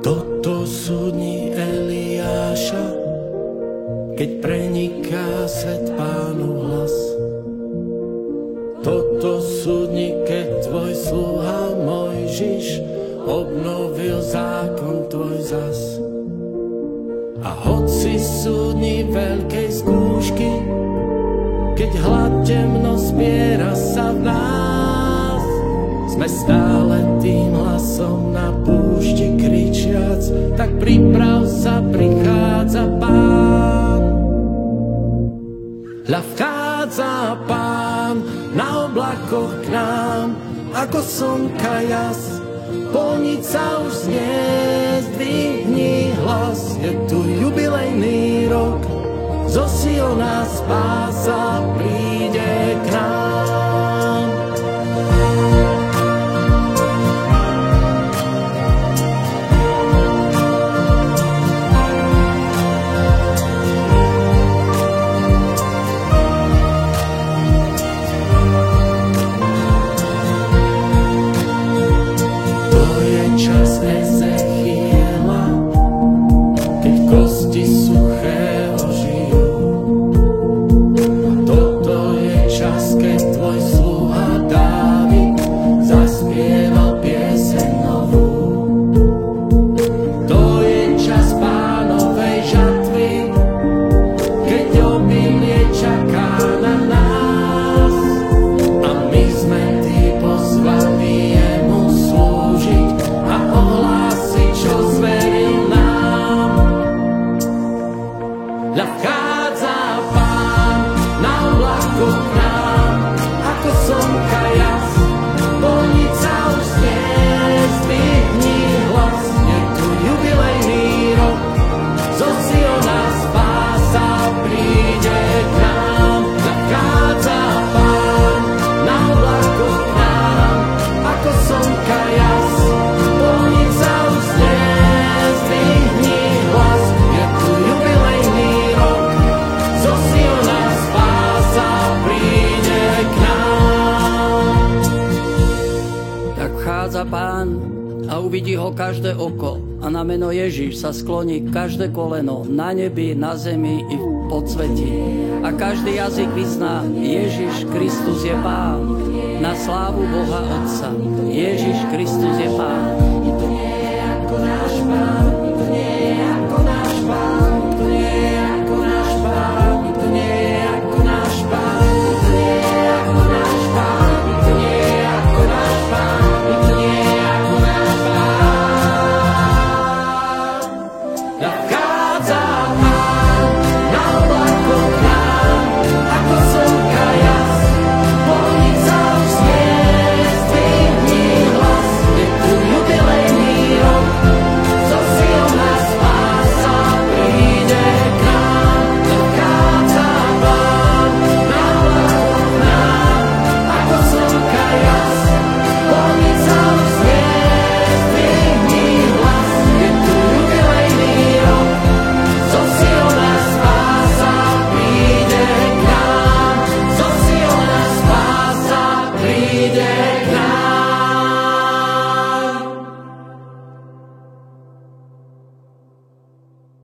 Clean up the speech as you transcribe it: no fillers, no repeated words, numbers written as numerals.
Toto sú dni Eliáša, keď preniká svet Pánu hlas. Toto sú dni, keď tvoj sluha Mojžiš obnovil zákon tvoj zas. A hoci sú dni veľkej skúšky, keď hlad temno spiera sa v nás, sme stále tým hlasom na púšti kričiac, tak priprav sa, prichádza Pán. Hľa vchádza Pán na oblakoch k nám, ako slnka jas, polnica už znie, zdvihni hlas. Je tu jubilejný rok, zo Siona spása príde k nám. Čas Ezechiela, keď kosti suché ožijú. A toto je čas, keď tvoj sluha Dávid zaspieval pieseň novú. To je čas Pánovej žatvy, keď obilie čaká na nás. A my sme tí pozvaní jemu slúžiť a ohlásiť, čo zveril nám. Hľa vchádza Pán na oblakoch k nám, ako slnka jas, polnica už znie, zdvihni hlas. Je tu jubilejný rok, zo Siona spása príde k nám. Hľa vchádza Pán na oblakoch k nám, ako slnka jas, polnica už znie, zdvihni hlas. Je tu jubilejný rok, zo Siona spása príde k nám. Tak vchádza Pán a uvidí ho každé oko a na meno Ježiš sa skloní každé koleno na nebi, na zemi i v podsvetí. A každý jazyk vyzná, Ježiš Kristus je Pán, na slávu Boha Otca. Ježiš Kristus je Pán.